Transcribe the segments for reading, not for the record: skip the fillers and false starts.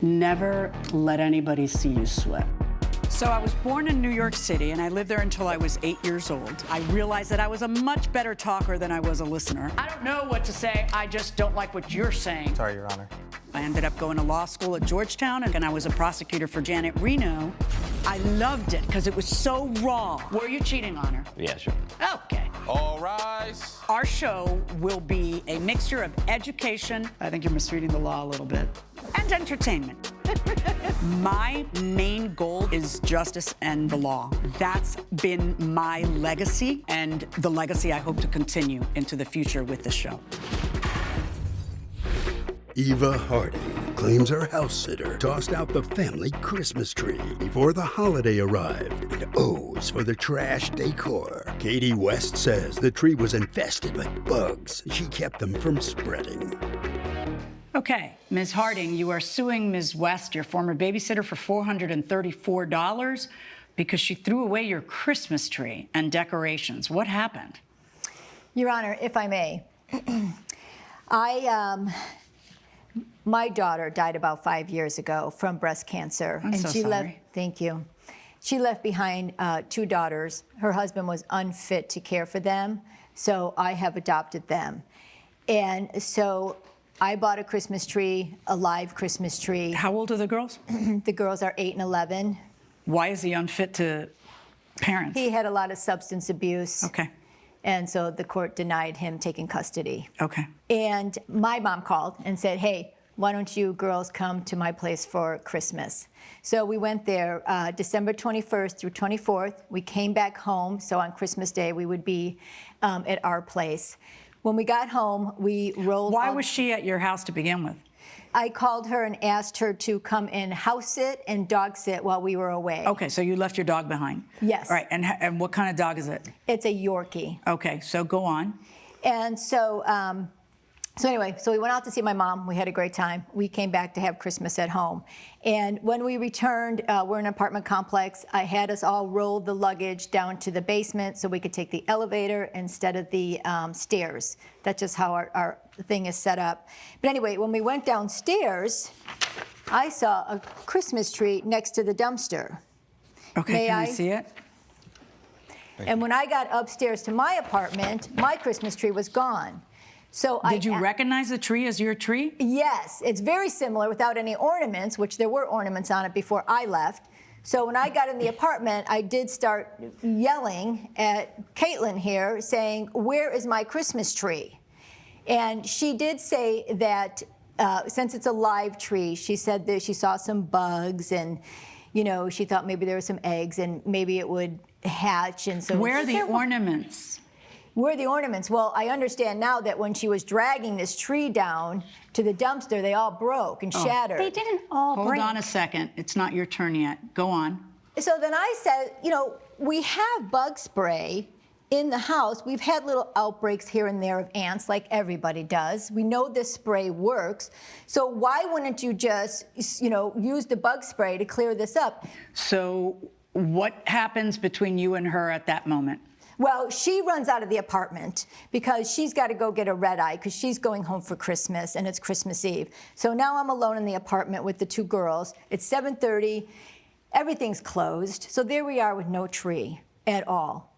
Never let anybody see you sweat. So I was born in New York City, and I lived there until I was 8 years old. I realized that I was a much better talker than I was a listener. I don't know what to say, I just don't like what you're saying. Sorry, Your Honor. I ended up going to law school at Georgetown, and I was a prosecutor for Janet Reno. I loved it because it was so raw. Were you cheating on her? Yeah, sure. Okay. All rise. Our show will be a mixture of education, I think you're misreading the law a little bit, and entertainment. My main goal is justice and the law. That's been my legacy, and the legacy I hope to continue into the future with the show. Eva Harding claims her house sitter tossed out the family Christmas tree before the holiday arrived and owes for the trash decor. Katie West says the tree was infested with bugs. She kept them from spreading. Okay, Ms. Harding, you are suing Ms. West, your former babysitter, for $434 because she threw away your Christmas tree and decorations. What happened? Your Honor, if I may, my daughter died about 5 years ago from breast cancer. I'm so she sorry. left, thank you. She left behind 2 daughters. Her husband was unfit to care for them, so I have adopted them. And so I bought a Christmas tree, a live Christmas tree. How old are the girls? The girls are 8 and 11. Why is he unfit to parent? He had a lot of substance abuse. Okay. And so the court denied him taking custody. Okay. And my mom called and said, hey, why don't you girls come to my place for Christmas? So we went there December 21st through 24th. We came back home, so on Christmas Day we would be at our place. When we got home, we rolled. Why was she at your house to begin with? I called her and asked her to come and house sit and dog sit while we were away. Okay, so you left your dog behind? Yes. All right, and what kind of dog is it? It's a Yorkie. Okay, so go on. And so, anyway, so we went out to see my mom. We had a great time. We came back to have Christmas at home. And when we returned, we're in an apartment complex. I had us all roll the luggage down to the basement so we could take the elevator instead of the stairs. That's just how our thing is set up. But anyway, when we went downstairs, I saw a Christmas tree next to the dumpster. Okay, can I see it? And when I got upstairs to my apartment, my Christmas tree was gone. So Did you recognize the tree as your tree? Yes, it's very similar without any ornaments, which there were ornaments on it before I left. So when I got in the apartment, I did start yelling at Caitlin here, saying, where is my Christmas tree? And she did say that since it's a live tree, she said that she saw some bugs and, you know, she thought maybe there were some eggs and maybe it would hatch. And so where are the ornaments? Where are the ornaments? Well, I understand now that when she was dragging this tree down to the dumpster, they all broke and shattered. They didn't all break. Hold on a second. It's not your turn yet. Go on. So then I said, you know, we have bug spray in the house. We've had little outbreaks here and there of ants like everybody does. We know this spray works. So why wouldn't you just, you know, use the bug spray to clear this up? So what happens between you and her at that moment? Well, she runs out of the apartment because she's got to go get a red eye because she's going home for Christmas and it's Christmas Eve. So now I'm alone in the apartment with the 2 girls. It's 7:30. Everything's closed. So there we are with no tree at all.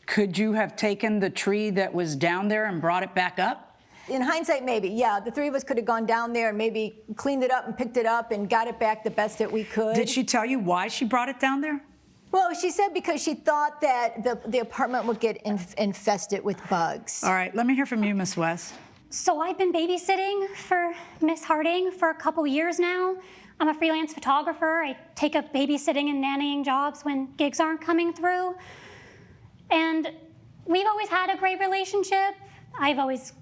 Could you have taken the tree that was down there and brought it back up? In hindsight, maybe, yeah. The 3 of us could have gone down there and maybe cleaned it up and picked it up and got it back the best that we could. Did she tell you why she brought it down there? Well, she said because she thought that the apartment would get infested with bugs. All right, let me hear from you, Miss West. So I've been babysitting for Miss Harding for a couple years now. I'm a freelance photographer. I take up babysitting and nannying jobs when gigs aren't coming through. And we've always had a great relationship. I've always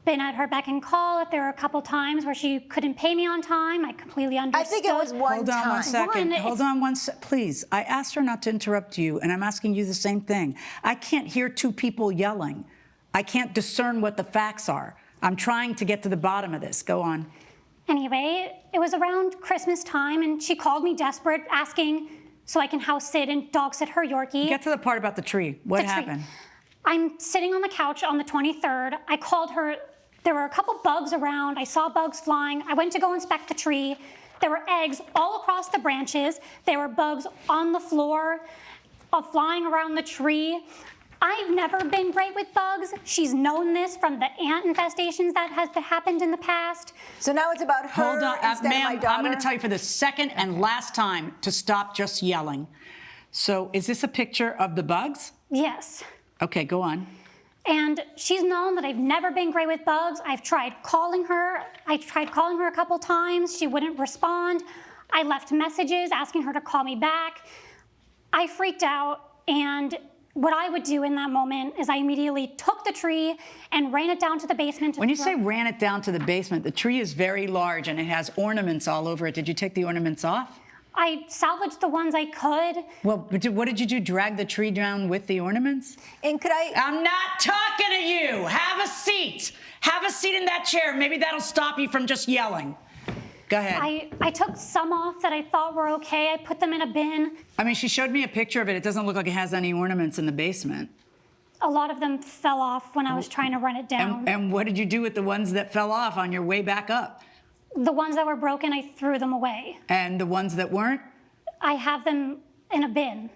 been at her beck and call. If there were a couple times where she couldn't pay me on time, I completely understood. I think it was one time. Hold on one second. Hold on one second, please. I asked her not to interrupt you, and I'm asking you the same thing. I can't hear 2 people yelling. I can't discern what the facts are. I'm trying to get to the bottom of this. Go on. Anyway, it was around Christmas time, and she called me desperate, asking so I can house sit and dog sit her Yorkie. Get to the part about the tree. What happened? I'm sitting on the couch on the 23rd. I called her. There were a couple bugs around. I saw bugs flying. I went to go inspect the tree. There were eggs all across the branches. There were bugs on the floor, flying around the tree. I've never been great with bugs. She's known this from the ant infestations that has happened in the past. So now it's about her Hold on, instead of my ma'am, daughter? I'm going to tell you for the second and last time to stop just yelling. So is this a picture of the bugs? Yes. Okay, go on. And she's known that I've never been great with bugs. I've tried calling her. I tried calling her a couple times. She wouldn't respond. I left messages asking her to call me back. I freaked out, and what I would do in that moment is I immediately took the tree and ran it down to the basement. When you say ran it down to the basement, the tree is very large and it has ornaments all over it. Did you take the ornaments off? I salvaged the ones I could. Well, what did you do? Drag the tree down with the ornaments? And could I... I'm not talking to you. Have a seat. Have a seat in that chair. Maybe that'll stop you from just yelling. Go ahead. I took some off that I thought were okay. I put them in a bin. I mean, she showed me a picture of it. It doesn't look like it has any ornaments in the basement. A lot of them fell off when I was trying to run it down. And what did you do with the ones that fell off on your way back up? The ones that were broken, I threw them away. And the ones that weren't? I have them in a bin.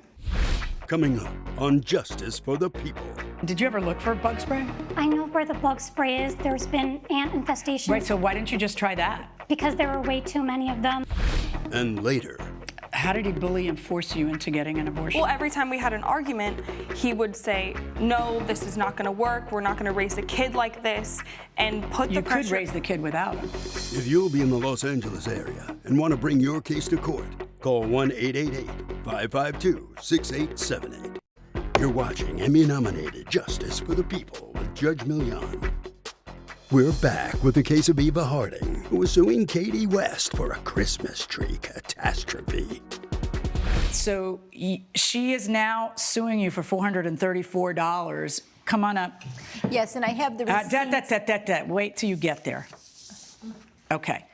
Coming up on Justice for the People. Did you ever look for bug spray? I know where the bug spray is. There's been ant infestations. Right, so why didn't you just try that? Because there were way too many of them. And later, How did he bully and force you into getting an abortion? Well, every time we had an argument, he would say, no, this is not going to work. We're not going to raise a kid like this, and put you the pressure. could raise the kid without him. if you'll be in the Los Angeles area and want to bring your case to court, call 1-888-552-6878. You're watching Emmy-nominated Justice for the People with Judge Milian. We're back with the case of Eva Harding, who is suing Katie West for a Christmas tree catastrophe. So she is now suing you for $434. Come on up. Yes, and I have the receipts. Wait till you get there. Okay.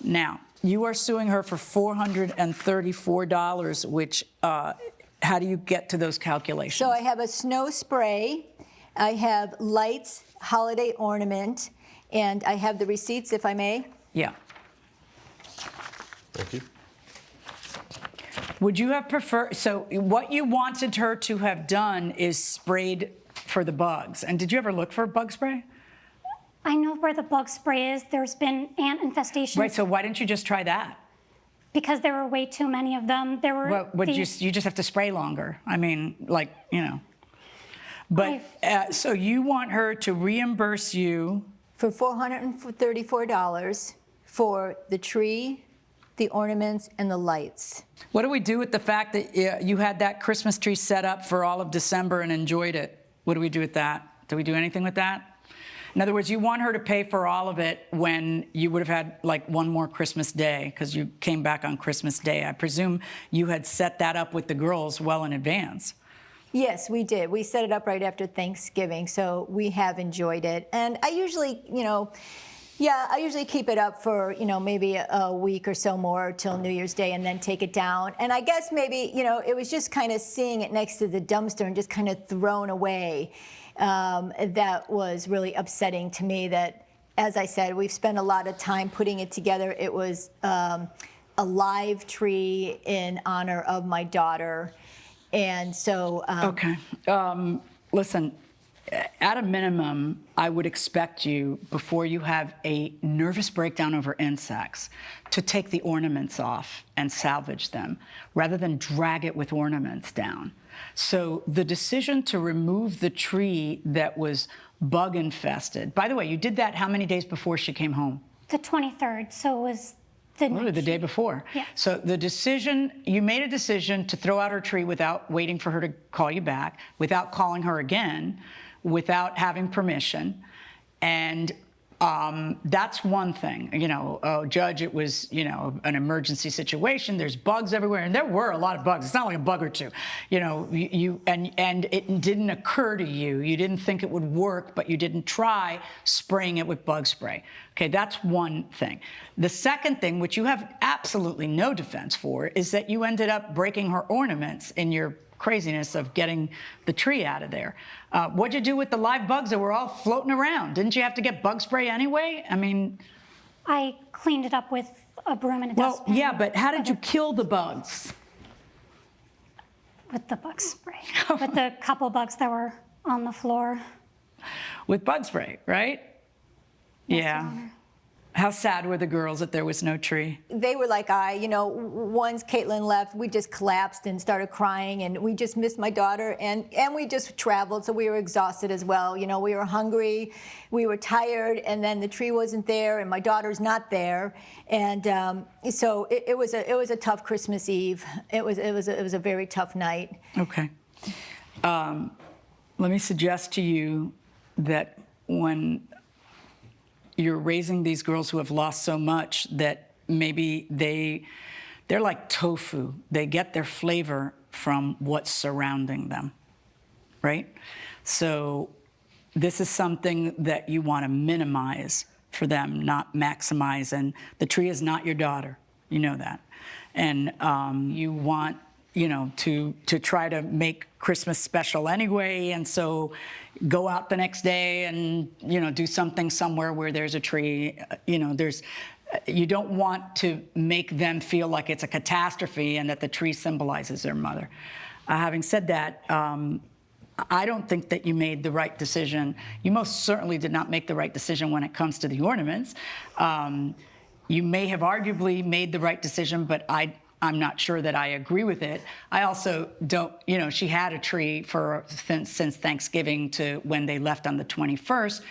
Now, you are suing her for $434, which, how do you get to those calculations? So I have a snow spray, I have lights, holiday ornament, and I have the receipts, if I may. Yeah. Thank you. Would you have preferred, so what you wanted her to have done is sprayed for the bugs. And did you ever look for bug spray? I know where the bug spray is. There's been ant infestations. Right, so why didn't you just try that? Because there were way too many of them. There were. Well, you just have to spray longer. I mean, like, you know. But, so you want her to reimburse you For $434 for the tree, the ornaments, and the lights. What do we do with the fact that you had that Christmas tree set up for all of December and enjoyed it? What do we do with that? Do we do anything with that? In other words, you want her to pay for all of it when you would have had like one more Christmas day because you came back on Christmas Day. I presume you had set that up with the girls well in advance. Yes, we did. We set it up right after Thanksgiving, so we have enjoyed it. And I usually, I usually keep it up for, maybe a week or so more till New Year's Day and then take it down. And I guess maybe, it was just kind of seeing it next to the dumpster and just kind of thrown away. That was really upsetting to me that, as I said, we've spent a lot of time putting it together. It was a live tree in honor of my daughter. And so... Okay. Listen, at a minimum, I would expect you, before you have a nervous breakdown over insects, to take the ornaments off and salvage them, rather than drag it with ornaments down. So the decision to remove the tree that was bug infested... By the way, you did that how many days before she came home? The 23rd, so it was the day before. Yeah. So you made a decision to throw out her tree without waiting for her to call you back, without calling her again, without having permission. And that's one thing. Judge, it was, an emergency situation. There's bugs everywhere. And there were a lot of bugs. It's not like a bug or two. And it didn't occur to you. You didn't think it would work, but you didn't try spraying it with bug spray. Okay, that's one thing. The second thing, which you have absolutely no defense for, is that you ended up breaking her ornaments in your craziness of getting the tree out of there. What'd you do with the live bugs that were all floating around? Didn't you have to get bug spray anyway? I mean... I cleaned it up with a broom and a Well, dustpan. yeah, but how did you kill the bugs? With the bug spray. With the couple bugs that were on the floor. With bug spray, right? Yes, Yeah. Your Honor. How sad were the girls that there was no tree? They were like once Caitlin left, we just collapsed and started crying, and we just missed my daughter, and we just traveled, so we were exhausted as well. We were hungry, we were tired, and then the tree wasn't there, and my daughter's not there, and so it was a tough Christmas Eve. It was a very tough night. Okay. Let me suggest to you that when you're raising these girls who have lost so much, that maybe they're like tofu. They get their flavor from what's surrounding them, right? So this is something that you want to minimize for them, not maximize. And the tree is not your daughter. You know that. And you want, to try to make Christmas special anyway. And so go out the next day and, do something somewhere where there's a tree. You don't want to make them feel like it's a catastrophe and that the tree symbolizes their mother. Having said that, I don't think that you made the right decision. You most certainly did not make the right decision when it comes to the ornaments. You may have arguably made the right decision, but I'm not sure that I agree with it. I also don't, she had a tree since Thanksgiving to when they left on the 21st,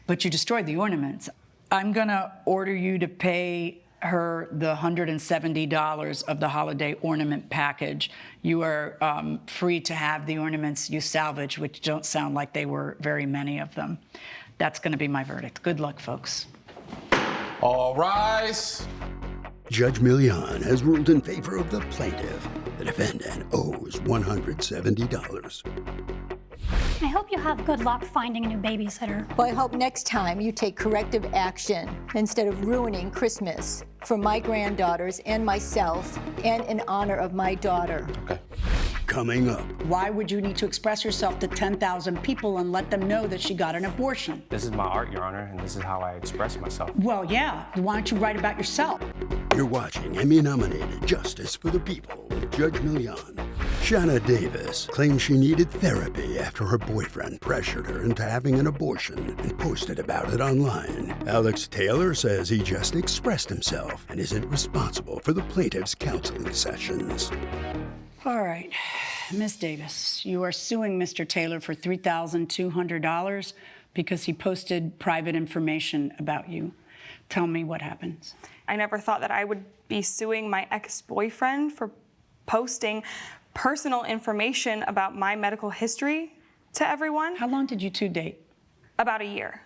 but you destroyed the ornaments. I'm gonna order you to pay her the $170 of the holiday ornament package. You are free to have the ornaments you salvage, which don't sound like they were very many of them. That's gonna be my verdict. Good luck, folks. All rise. Judge Milian has ruled in favor of the plaintiff. The defendant owes $170. I hope you have good luck finding a new babysitter. Well, I hope next time you take corrective action instead of ruining Christmas for my granddaughters and myself, and in honor of my daughter. Okay. Coming up, Why would you need to express yourself to 10,000 people and let them know that she got an abortion? This is my art, Your Honor, and this is how I express myself. Well, yeah. Why don't you write about yourself? you're watching Emmy-nominated Justice for the People with Judge Milian. Shanna Davis claims she needed therapy after her boyfriend pressured her into having an abortion and posted about it online. Alex Taylor says he just expressed himself and isn't responsible for the plaintiff's counseling sessions. All right. Ms. Davis, you are suing Mr. Taylor for $3,200 because he posted private information about you. Tell me what happened. I never thought that I would be suing my ex-boyfriend for posting personal information about my medical history to everyone. How long did you two date? About a year.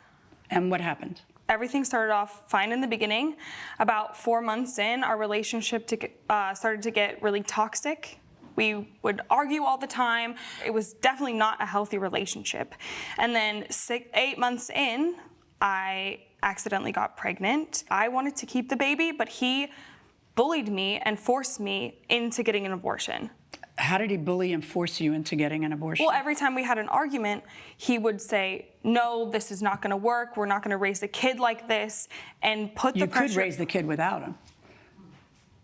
And what happened? Everything started off fine in the beginning. About 4 months in, our relationship started to get really toxic. We would argue all the time. It was definitely not a healthy relationship. And then 8 months in, I accidentally got pregnant. I wanted to keep the baby, but he bullied me and forced me into getting an abortion. How did he bully and force you into getting an abortion? Well, every time we had an argument, he would say, no, this is not gonna work. We're not gonna raise a kid like this, and put the pressure. You could raise the kid without him.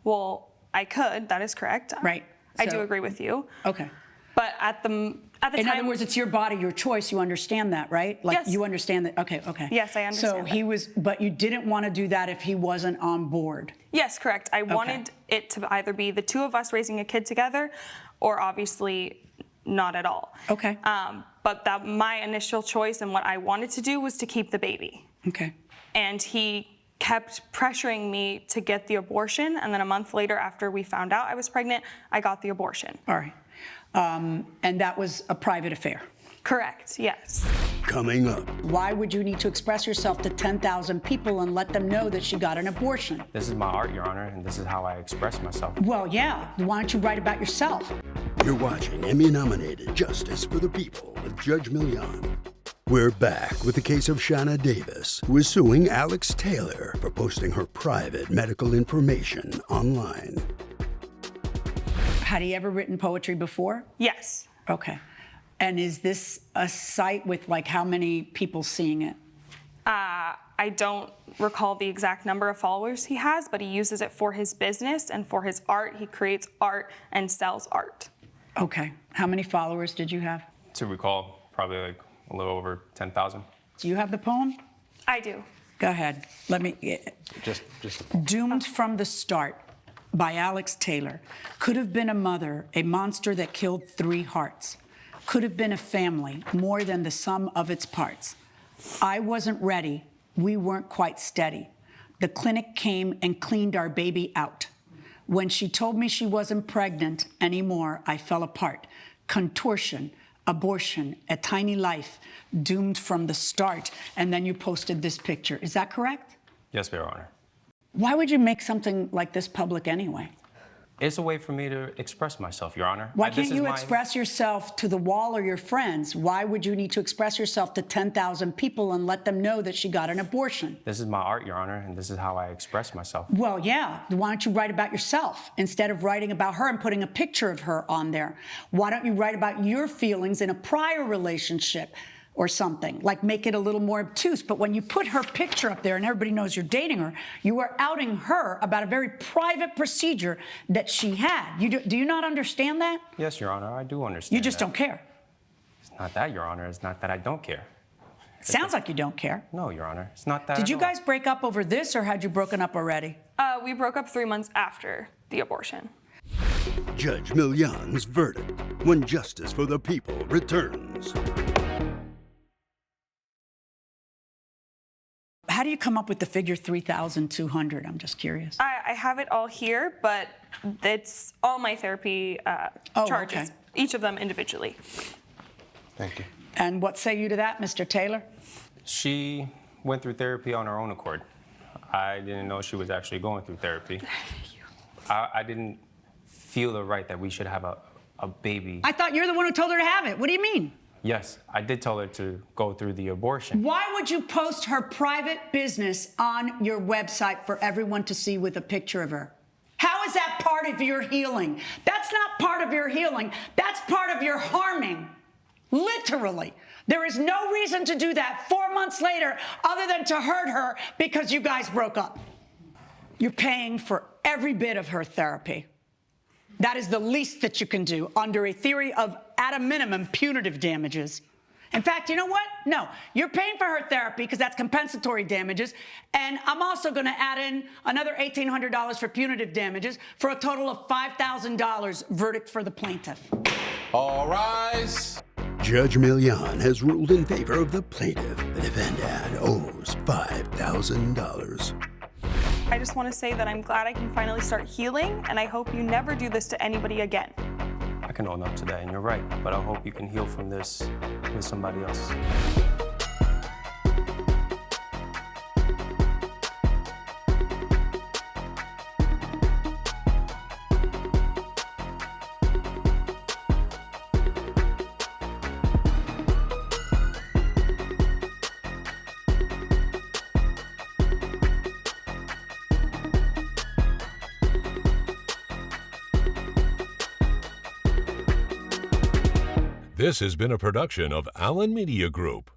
Well, I could, that is correct. Right. I do So- agree with you. Okay. But at the In time. other words, it's your body, your choice. You understand that, right? Like Yes. You understand that. Okay. Yes, I understand So he was, but you didn't want to do that if he wasn't on board. Yes, correct. I wanted it to either be the two of us raising a kid together, or obviously not at all. Okay. But that my initial choice and what I wanted to do was to keep the baby. Okay. And he kept pressuring me to get the abortion, and then a month later, after we found out I was pregnant, I got the abortion. All right. And that was a private affair. Correct, yes. Coming up, Why would you need to express yourself to 10,000 people and let them know that she got an abortion? This is my art, Your Honor, and this is how I express myself. Well, yeah. Why don't you write about yourself? you're watching Emmy-nominated Justice for the People with Judge Milian. We're back with the case of Shanna Davis, who is suing Alex Taylor for posting her private medical information online. Had he ever written poetry before? Yes. Okay. And is this a site with like how many people seeing it? I don't recall the exact number of followers he has, but he uses it for his business and for his art. He creates art and sells art. Okay. How many followers did you have? To recall, probably like a little over 10,000. Do you have the poem? I do. Go ahead. Let me. Just Doomed from the Start by Alex Taylor. Could have been a mother, a monster that killed 3 hearts. Could have been a family, more than the sum of its parts. I wasn't ready. We weren't quite steady. The clinic came and cleaned our baby out. When she told me she wasn't pregnant anymore, I fell apart. Contortion, abortion, a tiny life, doomed from the start. And then you posted this picture. Is that correct? Yes, Your Honor. Why would you make something like this public anyway? It's a way for me to express myself, Your Honor. Why This can't is you my- express yourself to the wall or your friends? Why would you need to express yourself to 10,000 people and let them know that she got an abortion? This is my art, Your Honor, and this is how I express myself. Well, yeah. Why don't you write about yourself instead of writing about her and putting a picture of her on there? Why don't you write about your feelings in a prior relationship or something? Like make it a little more obtuse. But when you put her picture up there and everybody knows you're dating her, you are outing her about a very private procedure that she had. Do you not understand that? Yes, Your Honor, I do understand. You just that. don't care. It's not that, Your Honor. It's not that I don't care. Sounds like you don't care. No, Your Honor. It's not that. Did at you all. guys break up over this, or had you broken up already? We broke up 3 months after the abortion. Judge Milian's verdict when justice for the people returns. How do you come up with the figure 3,200? I'm just curious. I have it all here, but it's all my therapy charges, okay. each of them individually. Thank you. And what say you to that, Mr. Taylor? She went through therapy on her own accord. I didn't know she was actually going through therapy. I didn't feel the right that we should have a baby. I thought you're the one who told her to have it. What do you mean? Yes, I did tell her to go through the abortion. Why would you post her private business on your website for everyone to see with a picture of her? How is that part of your healing? That's not part of your healing. That's part of your harming. Literally. There is no reason to do that 4 months later other than to hurt her because you guys broke up. You're paying for every bit of her therapy. That is the least that you can do under a theory of, at a minimum, punitive damages. In fact, you know what? No, you're paying for her therapy because that's compensatory damages. And I'm also going to add in another $1,800 for punitive damages for a total of $5,000 verdict for the plaintiff. All rise. Judge Milian has ruled in favor of the plaintiff. The defendant owes $5,000. I just want to say that I'm glad I can finally start healing, and I hope you never do this to anybody again. I can own up to that, and you're right. But I hope you can heal from this with somebody else. This has been a production of Allen Media Group.